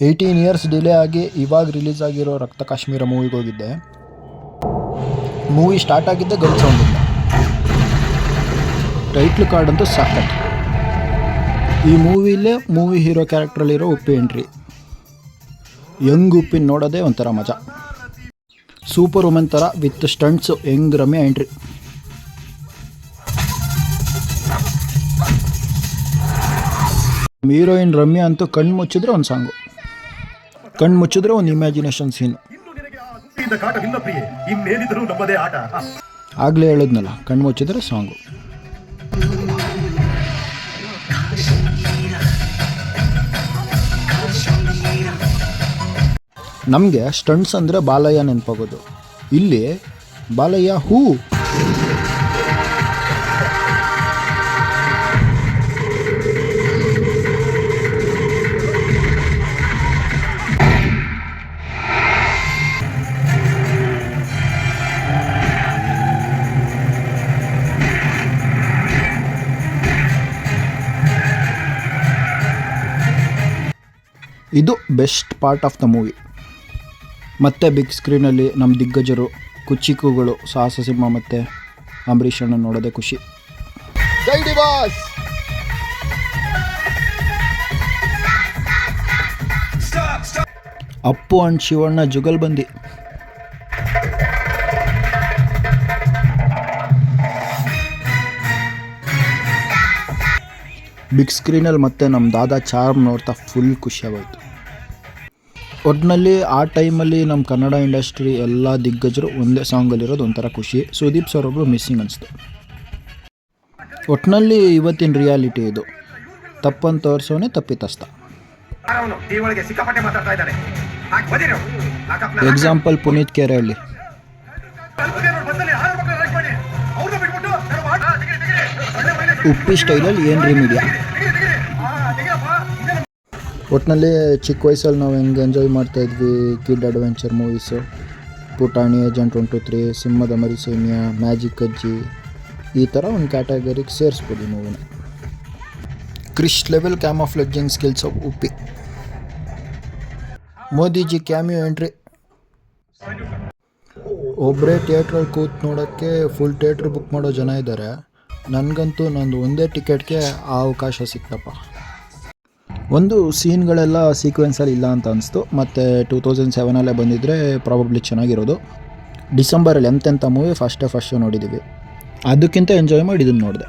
18 years delay ಆಗಿ ಇವಾಗ release ಆಗಿರೋ ರಕ್ತ ಕಾಶ್ಮೀರ ಮೂವಿಗೆ ಹೋಗಿದ್ದೆ. ಮೂವಿ ಸ್ಟಾರ್ಟ್ ಆಗಿದ್ದೆ ಗನ್ ಸೌಂಡಿಂದ. ಟೈಟ್ಲ್ ಕಾರ್ಡ್ ಅಂತೂ ಸಾಕತ್ತು. ಈ ಮೂವಿಲೇ ಮೂವಿ ಹೀರೋ ಕ್ಯಾರೆಕ್ಟ್ರಲ್ಲಿರೋ ಉಪ್ಪಿ ಎಂಟ್ರಿ. ಯಂಗ್ ಉಪ್ಪಿನ ನೋಡೋದೇ ಒಂಥರ ಮಜಾ. ಸೂಪರ್ ವುಮೆನ್ ಥರ with stunts young Ramya entry. Heroine Ramya ಅಂತೂ ಕಣ್ಣು ಮುಚ್ಚಿದ್ರೆ ಒಂದು ಸಾಂಗು, ಕಣ್ಣು ಮುಚ್ಚಿದ್ರೆ ಒಂದು ಇಮ್ಯಾಜಿನೇಷನ್ ಸೀನು. ಆಗಲೇ ಹೇಳಿದ್ನಲ್ಲ, ಕಣ್ಣು ಮುಚ್ಚಿದ್ರೆ ಸಾಂಗು. ನಮಗೆ ಸ್ಟಂಟ್ಸ್ ಅಂದರೆ ಬಾಲಯ್ಯ ನೆನಪಾಗೋದು. ಇಲ್ಲಿ ಬಾಲಯ್ಯ ಹೂ. ಇದು best part of the movie. ಮತ್ತು ಬಿಗ್ ಸ್ಕ್ರೀನಲ್ಲಿ ನಮ್ಮ ದಿಗ್ಗಜರು ಕುಚಿಕುಗಳು ಸಾಹಸ ಸಿಂಹ ಮತ್ತು ಅಂಬರೀಷ್ ಅಣ್ಣ ನೋಡೋದೇ ಖುಷಿ. ಅಪ್ಪು ಅಂಡ್ ಶಿವಣ್ಣ ಜುಗಲ್ಬಂದಿ. ಬಿಗ್ ಸ್ಕ್ರೀನಲ್ಲಿ ಮತ್ತೆ ನಮ್ಮ ದಾದಾ ಚಾರ್ಮ್ ನೋಡ್ತಾ ಫುಲ್ ಖುಷಿಯಾಗೋಯ್ತು. ಒಟ್ಟಿನಲ್ಲಿ ಆ ಟೈಮಲ್ಲಿ ನಮ್ಮ ಕನ್ನಡ ಇಂಡಸ್ಟ್ರಿ ಎಲ್ಲ ದಿಗ್ಗಜರು ಒಂದೇ ಸಾಂಗಲ್ಲಿರೋದು ಒಂಥರ ಖುಷಿ. ಸುದೀಪ್ ಸರ್ ಒಬ್ಬರು ಮಿಸ್ಸಿಂಗ್ ಅನಿಸ್ತು. ಒಟ್ಟಿನಲ್ಲಿ ಇವತ್ತಿನ ರಿಯಾಲಿಟಿ ಇದು. ತಪ್ಪಂತ ತೋರಿಸೋನೆ ತಪ್ಪಿತಸ್ಥ. ಎಕ್ಸಾಂಪಲ್ ಪುನೀತ್ ಕೆರೆಹಳ್ಳಿ. ಉಪ್ಪಿ ಸ್ಟೈಲಲ್ಲಿ ಏನ್ರಿ ಮೀಡಿಯಾ. ಒಟ್ಟಿನಲ್ಲಿ ಚಿಕ್ಕ ವಯಸ್ಸಲ್ಲಿ ನಾವು ಹೆಂಗೆ ಎಂಜಾಯ್ ಮಾಡ್ತಾಯಿದ್ವಿ ಕಿಡ್ ಅಡ್ವೆಂಚರ್ ಮೂವೀಸು, ಪುಟಾಣಿ, ಏಜೆಂಟ್ 123, ಸಿಂಹದ ಮರಿ ಸೈನ್ಯ, ಮ್ಯಾಜಿಕ್ ಅಜ್ಜಿ, ಈ ಥರ ಒಂದು ಕ್ಯಾಟಗರಿಗೆ ಸೇರಿಸ್ಬೋದು ಈ ಮೂವಿನ. Krrish level camouflaging skills of Uppi. Modiji cameo entry. ಒಬ್ಬರೇ ಥಿಯೇಟ್ರಲ್ಲಿ ಕೂತು ನೋಡೋಕ್ಕೆ ಫುಲ್ ಥಿಯೇಟ್ರ್ ಬುಕ್ ಮಾಡೋ ಜನ ಇದ್ದಾರೆ. ನನಗಂತೂ ನಂದು ಒಂದೇ ಟಿಕೆಟ್ಗೆ ಆ ಅವಕಾಶ ಸಿಕ್ತಪ್ಪ. ಒಂದು ಸೀನ್ಗಳೆಲ್ಲ ಸೀಕ್ವೆನ್ಸಲ್ಲಿ ಇಲ್ಲ ಅಂತ ಅನಿಸ್ತು. ಮತ್ತು 2007 ಬಂದಿದ್ದರೆ ಪ್ರಾಬಬ್ಲಿ ಚೆನ್ನಾಗಿರೋದು. ಡಿಸೆಂಬರಲ್ಲಿ ಎಂತೆಂಥ ಮೂವಿ ಫಸ್ಟ್ ನೋಡಿದ್ದೀವಿ. ಅದಕ್ಕಿಂತ ಎಂಜಾಯ್ ಮಾಡಿ ಇದನ್ನು ನೋಡಿದೆ.